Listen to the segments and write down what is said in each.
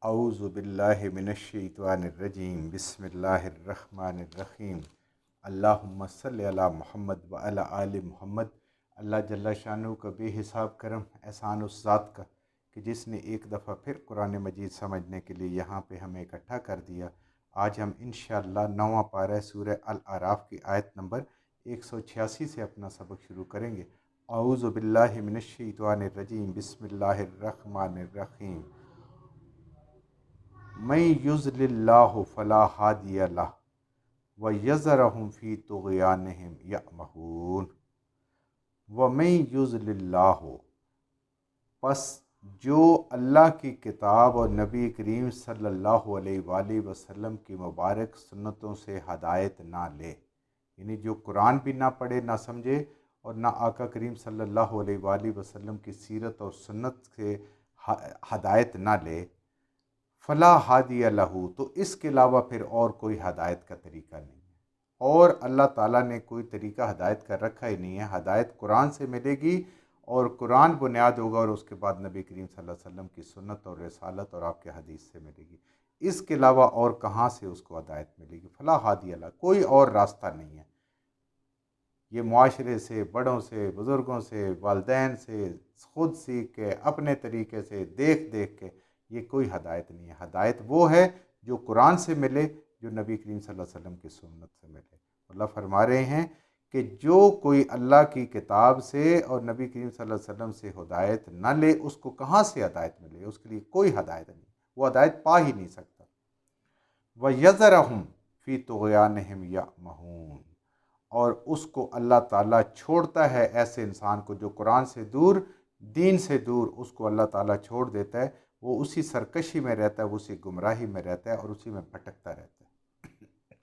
اعوذ باللہ من الشیطان الرجیم بسم اللہ الرحمن الرحیم اللہم صلی علی محمد وعلی آل محمد۔ اللہ جل شانہ کا بے حساب کرم احسان اس ذات کا کہ جس نے ایک دفعہ پھر قرآن مجید سمجھنے کے لیے یہاں پہ ہمیں اکٹھا کر دیا۔ آج ہم انشاءاللہ 9واں پارہ سورہ الاعراف کی آیت نمبر 186 سے اپنا سبق شروع کریں گے۔ اعوذ باللہ من الشیطان الرجیم بسم اللہ الرحمن الرحیم۔ من یضلل اللہ فلا ہادی لہ ویذرہم فی طغیانہم یعمہون۔ ومن یضلل اللہ، پس جو اللہ کی کتاب اور نبی کریم صلی اللہ علیہ وآلہ وسلم کی مبارک سنتوں سے ہدایت نہ لے، یعنی جو قرآن بھی نہ پڑھے نہ سمجھے اور نہ آقا کریم صلی اللہ علیہ وآلہ وسلم کی سیرت اور سنت سے ہدایت نہ لے، فلا ہادی لہ، تو اس کے علاوہ پھر اور کوئی ہدایت کا طریقہ نہیں ہے، اور اللہ تعالیٰ نے کوئی طریقہ ہدایت کا رکھا ہی نہیں ہے۔ ہدایت قرآن سے ملے گی اور قرآن بنیاد ہوگا، اور اس کے بعد نبی کریم صلی اللہ علیہ وسلم کی سنت اور رسالت اور آپ کے حدیث سے ملے گی۔ اس کے علاوہ اور کہاں سے اس کو ہدایت ملے گی؟ فلا ہادی لہ، کوئی اور راستہ نہیں ہے۔ یہ معاشرے سے، بڑوں سے، بزرگوں سے، والدین سے خود سیکھ کے، اپنے طریقے سے دیکھ دیکھ کے، یہ کوئی ہدایت نہیں ہے۔ ہدایت وہ ہے جو قرآن سے ملے، جو نبی کریم صلی اللہ علیہ وسلم کی سنت سے ملے۔ اللہ فرما رہے ہیں کہ جو کوئی اللہ کی کتاب سے اور نبی کریم صلی اللہ علیہ وسلم سے ہدایت نہ لے، اس کو کہاں سے ہدایت ملے؟ اس کے لیے کوئی ہدایت نہیں، وہ ہدایت پا ہی نہیں سکتا۔ وَيَذَرَهُمْ فِي طُغْيَانِهِمْ يَعْمَهُونَ، اور اس کو اللہ تعالیٰ چھوڑتا ہے ایسے انسان کو جو قرآن سے دور، دین سے دور، اس کو اللہ تعالیٰ چھوڑ دیتا ہے۔ وہ اسی سرکشی میں رہتا ہے، وہ اسی گمراہی میں رہتا ہے اور اسی میں بھٹکتا رہتا ہے۔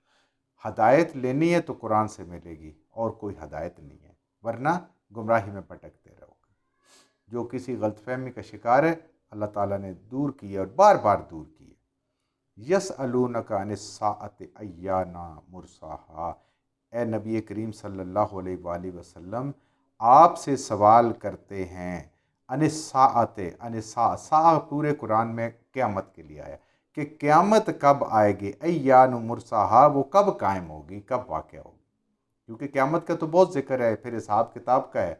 ہدایت لینی ہے تو قرآن سے ملے گی، اور کوئی ہدایت نہیں ہے، ورنہ گمراہی میں بھٹکتے رہو گے۔ جو کسی غلط فہمی کا شکار ہے، اللہ تعالیٰ نے دور کی ہے اور بار بار دور کی ہے۔ یسألونک عن الساعۃ ایان مرساہا، اے نبی کریم صلی اللہ علیہ وآلہ وسلم، آپ سے سوال کرتے ہیں ان الساعۃ، ان الساعہ پورے قرآن میں قیامت کے لیے آیا کہ قیامت کب آئے گی، ایان مرساہا، وہ کب قائم ہوگی، کب واقع ہوگی، کیونکہ قیامت کا تو بہت ذکر ہے، پھر حساب کتاب کا ہے۔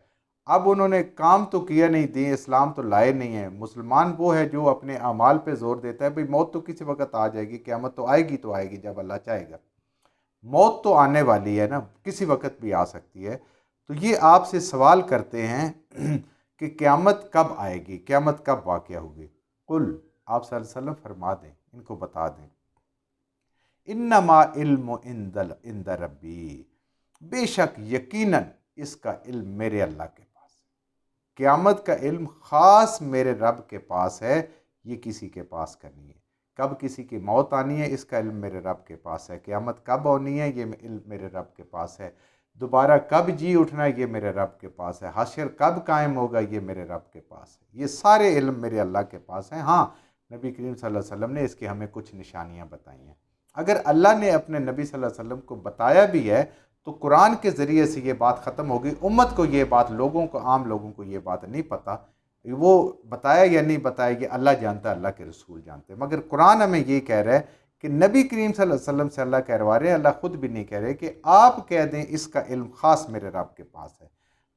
اب انہوں نے کام تو کیا نہیں، دین اسلام تو لائے نہیں ہیں۔ مسلمان وہ ہے جو اپنے اعمال پہ زور دیتا ہے، بھئی موت تو کسی وقت آ جائے گی، قیامت تو آئے گی جب اللہ چاہے گا۔ موت تو آنے والی ہے نا، کسی وقت بھی آ سکتی ہے۔ تو یہ آپ سے سوال کرتے ہیں کہ قیامت کب آئے گی، قیامت کب واقع ہوگی۔ قل، آپ صلی اللہ علیہ وسلم فرما دیں، ان کو بتا دیں، انما علم عند ربی، بے شک یقیناً اس کا علم میرے اللہ کے پاس ہے۔ قیامت کا علم خاص میرے رب کے پاس ہے، یہ کسی کے پاس کا نہیں ہے۔ کب کسی کی موت آنی ہے، اس کا علم میرے رب کے پاس ہے۔ قیامت کب ہونی ہے، یہ علم میرے رب کے پاس ہے۔ دوبارہ کب جی اٹھنا ہے، یہ میرے رب کے پاس ہے۔ حشر کب قائم ہوگا، یہ میرے رب کے پاس ہے۔ یہ سارے علم میرے اللہ کے پاس ہیں۔ ہاں، نبی کریم صلی اللہ علیہ وسلم نے اس کی ہمیں کچھ نشانیاں بتائی ہیں۔ اگر اللہ نے اپنے نبی صلی اللہ علیہ وسلم کو بتایا بھی ہے تو قرآن کے ذریعے سے یہ بات ختم ہوگی۔ امت کو یہ بات، لوگوں کو، عام لوگوں کو یہ بات نہیں پتہ، وہ بتایا یا نہیں بتایا، یہ اللہ جانتا ہے، اللہ کے رسول جانتے ہیں۔ مگر قرآن ہمیں یہ کہہ رہا ہے کہ نبی کریم صلی اللہ علیہ وسلم سے اللہ کہوا رہے ہیں، اللہ خود بھی نہیں کہہ رہے، کہ آپ کہہ دیں اس کا علم خاص میرے رب کے پاس ہے۔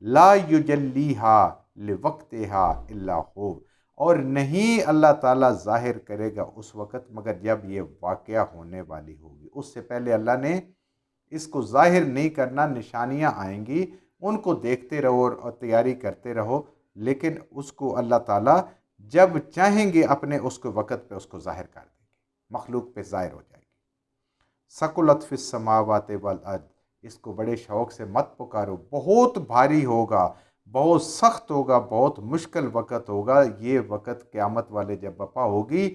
لا یجلیہا لوقتہا الا ہو، اور نہیں اللہ تعالیٰ ظاہر کرے گا اس وقت مگر جب یہ واقعہ ہونے والی ہوگی۔ اس سے پہلے اللہ نے اس کو ظاہر نہیں کرنا، نشانیاں آئیں گی، ان کو دیکھتے رہو اور تیاری کرتے رہو، لیکن اس کو اللہ تعالیٰ جب چاہیں گے اپنے اس کو وقت پہ اس کو ظاہر کر دیں گے، مخلوق پہ ظاہر ہو جائے گی۔ ثقلت فی السماوات والارض، اس کو بڑے شوق سے مت پکارو، بہت بھاری ہوگا، بہت سخت ہوگا، بہت مشکل وقت ہوگا۔ یہ وقت قیامت والے جب بپا ہوگی،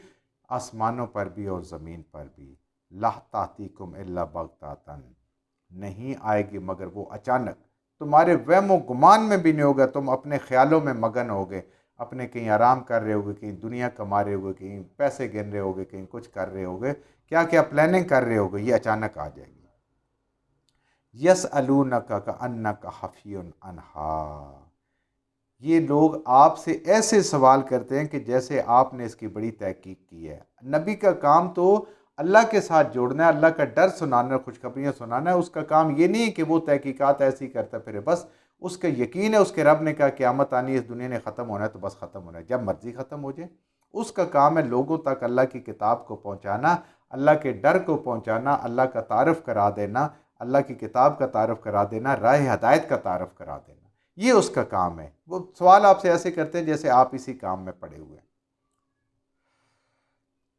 آسمانوں پر بھی اور زمین پر بھی۔ لا تأتیکم الا بغتۃ، نہیں آئے گی مگر وہ اچانک، تمہارے وہم و گمان میں بھی نہیں ہوگا۔ تم اپنے خیالوں میں مگن ہوگے، اپنے کہیں آرام کر رہے ہوگے، کہیں دنیا کما رہے ہوگے، کہیں پیسے گن رہے ہوگے، کہیں کچھ کر رہے ہوگے، کیا کیا پلاننگ کر رہے ہوگے، یہ اچانک آ جائے گی۔ یسألونک کأنک حفی عنہا، یہ لوگ آپ سے ایسے سوال کرتے ہیں کہ جیسے آپ نے اس کی بڑی تحقیق کی ہے۔ نبی کا کام تو اللہ کے ساتھ جوڑنا ہے، اللہ کا ڈر سنانا ہے، خوشخبریاں سنانا ہے۔ اس کا کام یہ نہیں ہے کہ وہ تحقیقات ایسی کرتا پھرے، بس اس کا یقین ہے، اس کے رب نے کہا قیامت آنی ہے، اس دنیا نے ختم ہونا ہے تو بس ختم ہونا ہے، جب مرضی ختم ہو جائے۔ اس کا کام ہے لوگوں تک اللہ کی کتاب کو پہنچانا، اللہ کے ڈر کو پہنچانا، اللہ کا تعارف کرا دینا، اللہ کی کتاب کا تعارف کرا دینا، راہ ہدایت کا تعارف کرا دینا۔ یہ اس کا کام ہے۔ وہ سوال آپ سے ایسے کرتے ہیں جیسے آپ اسی کام میں پڑے ہوئے ہیں۔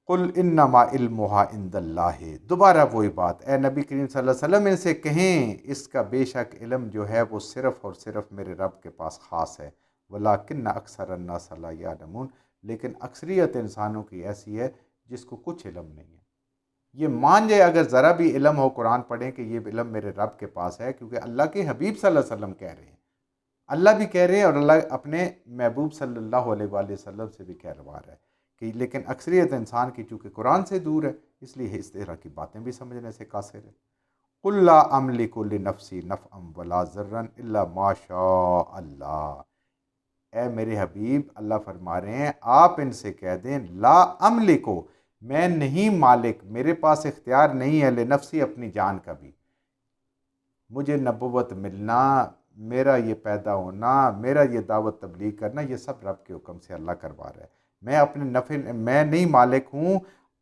قل انما علمھا عند اللہ، دوبارہ وہی بات، اے نبی کریم صلی اللہ علیہ وسلم ان سے کہیں اس کا بے شک علم جو ہے وہ صرف اور صرف میرے رب کے پاس خاص ہے، ولکن اکثر الناس لا یعلمون، لیکن اکثریت انسانوں کی ایسی ہے جس کو کچھ علم نہیں ہے۔ یہ مان جائے اگر ذرا بھی علم ہو، قرآن پڑھیں کہ یہ علم میرے رب کے پاس ہے، کیونکہ اللہ کے حبیب صلی اللہ علیہ وسلم کہہ رہے ہیں، اللہ بھی کہہ رہے ہیں اور اللہ اپنے محبوب صلی اللہ علیہ وآلہ وسلم سے بھی کہلوا رہا ہے کہ لیکن اکثریت انسان کی چونکہ قرآن سے دور ہے، اس لیے اس طرح کی باتیں بھی سمجھنے سے قاصر ہے۔ قل لا املک لنفسی نفعا ولا ضرا الا ما شاء اللہ، اے میرے حبیب اللہ فرما رہے ہیں آپ ان سے کہہ دیں لا املکو، میں نہیں مالک، میرے پاس اختیار نہیں ہے، لنفسی اپنی جان کا بھی، مجھے نبوت ملنا، میرا یہ پیدا ہونا، میرا یہ دعوت تبلیغ کرنا، یہ سب رب کے حکم سے اللہ کروا رہا ہے۔ میں اپنے نفع، میں نہیں مالک ہوں،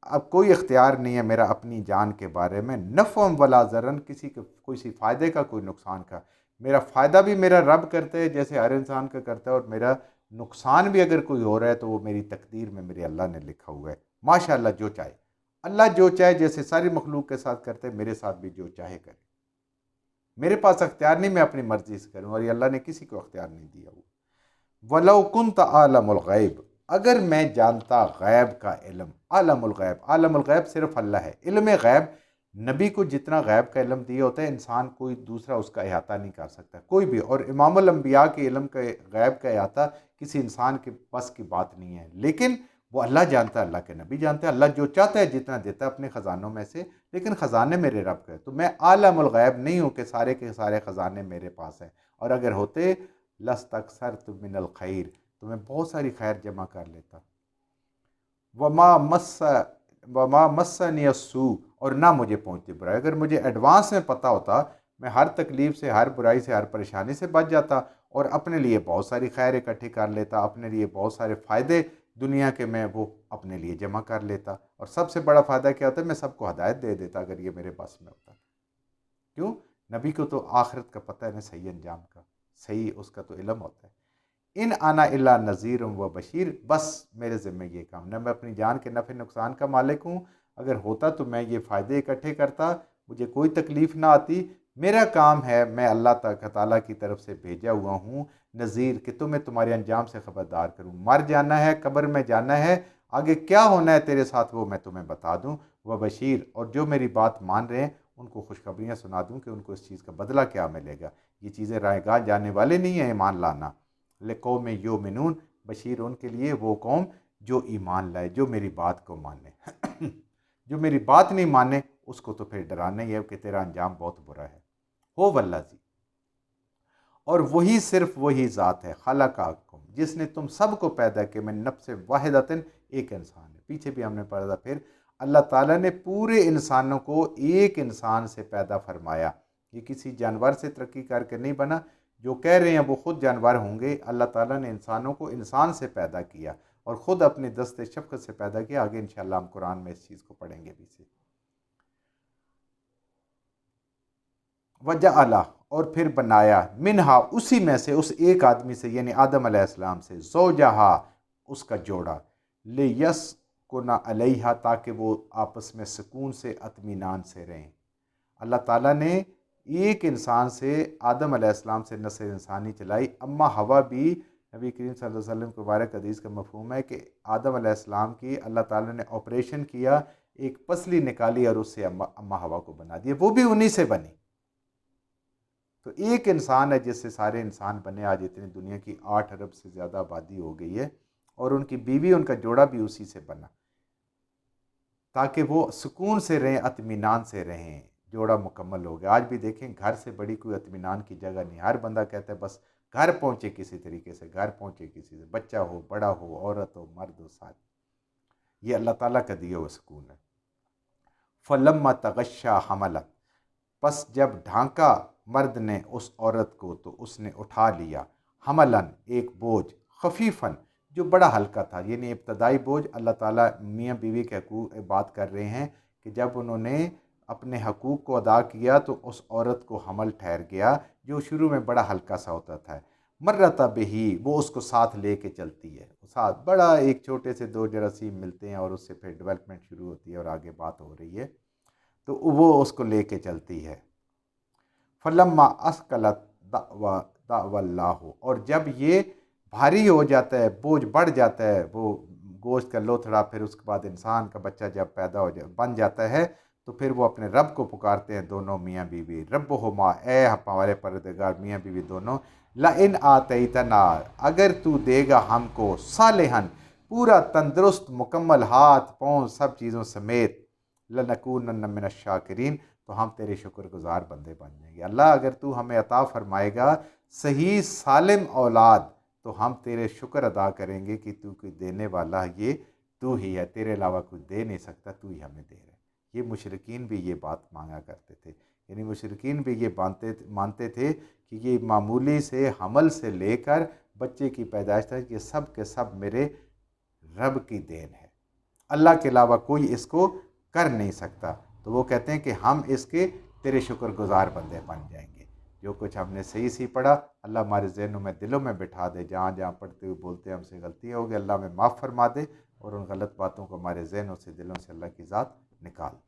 اب کوئی اختیار نہیں ہے میرا اپنی جان کے بارے میں، نفع ولا ضرر، کسی کے کوئی فائدے کا کوئی نقصان کا، میرا فائدہ بھی میرا رب کرتا ہے جیسے ہر انسان کا کرتا ہے، اور میرا نقصان بھی اگر کوئی ہو رہا ہے تو وہ میری تقدیر میں میرے اللہ نے لکھا ہوا ہے، ماشاء اللہ جو چاہے، اللہ جو چاہے جیسے ساری مخلوق کے ساتھ کرتے میرے ساتھ بھی جو چاہے کرے، میرے پاس اختیار نہیں میں اپنی مرضی سے کروں، اور یہ اللہ نے کسی کو اختیار نہیں دیا ہوا۔ وَلَوْ كُنْتَ عَالَمُ الْغَيْبِ، اگر میں جانتا غیب کا علم، عالم الغیب، عالم الغیب صرف اللہ ہے، علم غیب نبی کو جتنا غیب کا علم دیا ہوتا ہے انسان کوئی دوسرا اس کا احاطہ نہیں کر سکتا کوئی بھی، اور امام الانبیاء کے علم کا غیب کا احاطہ کسی انسان کے بس کی بات نہیں ہے، لیکن وہ اللہ جانتا ہے، اللہ کے نبی جانتا ہے، اللہ جو چاہتا ہے جتنا دیتا ہے اپنے خزانوں میں سے، لیکن خزانے میرے رب کے، تو میں عالم الغیب نہیں ہوں کہ سارے کے سارے خزانے میرے پاس ہیں، اور اگر ہوتے لَسْتَكْثَرْتُ مِنَ الْخَيْرِ، تو میں بہت ساری خیر جمع کر لیتا، وما مسنی السوء، اور نہ مجھے پہنچتی برائی، اگر مجھے ایڈوانس میں پتہ ہوتا میں ہر تکلیف سے، ہر برائی سے، ہر پریشانی سے بچ جاتا، اور اپنے لیے بہت ساری خیر اکٹھی کر لیتا، اپنے لیے بہت سارے فائدے دنیا کے میں وہ اپنے لیے جمع کر لیتا، اور سب سے بڑا فائدہ کیا ہوتا ہے میں سب کو ہدایت دے دیتا اگر یہ میرے بس میں ہوتا۔ کیوں؟ نبی کو تو آخرت کا پتہ ہے نا، صحیح انجام کا، صحیح اس کا تو علم ہوتا ہے۔ ان انا الا نذیر و بشیر، بس میرے ذمہ یہ کام، نہ میں اپنی جان کے نفع نقصان کا مالک ہوں، اگر ہوتا تو میں یہ فائدے اکٹھے کرتا، مجھے کوئی تکلیف نہ آتی، میرا کام ہے میں اللہ تعالیٰ کی طرف سے بھیجا ہوا ہوں نذیر، کہ تمہیں تمہارے انجام سے خبردار کروں، مر جانا ہے، قبر میں جانا ہے، آگے کیا ہونا ہے تیرے ساتھ وہ میں تمہیں بتا دوں، وہ بشیر، اور جو میری بات مان رہے ہیں ان کو خوشخبریاں سنا دوں کہ ان کو اس چیز کا بدلہ کیا ملے گا۔ یہ چیزیں رائے گاہ جانے والے نہیں ہیں ایمان لانا، لقوم یؤمنون، بشیر ان کے لیے وہ قوم جو ایمان لائے، جو میری بات کو مانے جو میری بات نہیں مانے اس کو تو پھر ڈرانا ہی ہے کہ تیرا انجام بہت برا ہے۔ ہو واللہ جی، اور وہی صرف وہی ذات ہے خلقکم، جس نے تم سب کو پیدا کیا من نفس واحدۃ، ایک انسان ہے، پیچھے بھی ہم نے پڑھا تھا، پھر اللہ تعالیٰ نے پورے انسانوں کو ایک انسان سے پیدا فرمایا، یہ کسی جانور سے ترقی کر کے نہیں بنا، جو کہہ رہے ہیں وہ خود جانور ہوں گے، اللہ تعالیٰ نے انسانوں کو انسان سے پیدا کیا اور خود اپنے دست شفقت سے پیدا کیا، آگے انشاءاللہ ہم قرآن میں اس چیز کو پڑھیں گے بھی سے۔ وجعل، اور پھر بنایا، منہا اسی میں سے، اس ایک آدمی سے یعنی آدم علیہ السلام سے، زوجہا اس کا جوڑا، لیسکن علیہا تاکہ وہ آپس میں سکون سے اطمینان سے رہیں۔ اللہ تعالیٰ نے ایک انسان سے، آدم علیہ السلام سے نسل انسانی چلائی، اما ہوا بھی، نبی کریم صلی اللہ علیہ وسلم کے مبارک حدیث کا مفہوم ہے کہ آدم علیہ السلام کی اللہ تعالیٰ نے آپریشن کیا، ایک پسلی نکالی اور اس سے اما ہوا کو بنا دیا، وہ بھی انہی سے بنی۔ تو ایک انسان ہے جس سے سارے انسان بنے، آج اتنی دنیا کی 8 ارب سے زیادہ آبادی ہو گئی ہے، اور ان کی بیوی، ان کا جوڑا بھی اسی سے بنا، تاکہ وہ سکون سے رہیں، اطمینان سے رہیں، جوڑا مکمل ہو گیا۔ آج بھی دیکھیں گھر سے بڑی کوئی اطمینان کی جگہ نہیں، ہر بندہ کہتا ہے بس گھر پہنچے کسی طریقے سے، گھر پہنچے کسی سے، بچہ ہو، بڑا ہو، عورت ہو، مرد ہو، ساتھ، یہ اللہ تعالیٰ کا دیا ہوا سکون ہے۔ فلما تغشا حملت، پس جب ڈھانکا مرد نے اس عورت کو تو اس نے اٹھا لیا، حملاً ایک بوجھ، خفیفاً جو بڑا ہلکا تھا، یعنی ابتدائی بوجھ۔ اللہ تعالیٰ میاں بیوی کے حقوق بات کر رہے ہیں کہ جب انہوں نے اپنے حقوق کو ادا کیا تو اس عورت کو حمل ٹھہر گیا جو شروع میں بڑا ہلکا سا ہوتا تھا۔ مرتا بہی، وہ اس کو ساتھ لے کے چلتی ہے، ساتھ بڑا ایک چھوٹے سے دو جراثیم ملتے ہیں اور اس سے پھر ڈیولپمنٹ شروع ہوتی ہے اور آگے بات ہو رہی ہے، تو وہ اس کو لے کے چلتی ہے۔ فلما اسقلت دعوا اللہ، اور جب یہ بھاری ہو جاتا ہے، بوجھ بڑھ جاتا ہے، وہ گوشت کا لوتھڑا، پھر اس کے بعد انسان کا بچہ جب پیدا بن جاتا ہے تو پھر وہ اپنے رب کو پکارتے ہیں دونوں میاں بیوی، ربہما، اے ہمارے پروردگار، میاں بیوی دونوں، لئن آتیتنا، اگر تو دے گا ہم کو، صالحاً، پورا تندرست مکمل ہاتھ پاؤں سب چیزوں سمیت، لنکونن من الشاکرین، تو ہم تیرے شکر گزار بندے بن جائیں گے۔ اللہ اگر تو ہمیں عطا فرمائے گا صحیح سالم اولاد تو ہم تیرے شکر ادا کریں گے کہ تو کوئی دینے والا، یہ تو ہی ہے، تیرے علاوہ کوئی دے نہیں سکتا، تو ہی ہمیں دے رہا ہے۔ یہ مشرکین بھی یہ بات مانگا کرتے تھے، یعنی مشرکین بھی یہ مانتے تھے کہ یہ معمولی سے حمل سے لے کر بچے کی پیدائش تک یہ سب کے سب میرے رب کی دین ہے، اللہ کے علاوہ کوئی اس کو کر نہیں سکتا۔ تو وہ کہتے ہیں کہ ہم اس کے تیرے شکر گزار بندے بن جائیں گے۔ جو کچھ ہم نے صحیح پڑھا اللہ ہمارے ذہنوں میں، دلوں میں بٹھا دے، جہاں جہاں پڑھتے ہوئے بولتے ہم سے غلطی ہوگی اللہ میں معاف فرما دے، اور ان غلط باتوں کو ہمارے ذہنوں سے، دلوں سے اللہ کی ذات نکال دے۔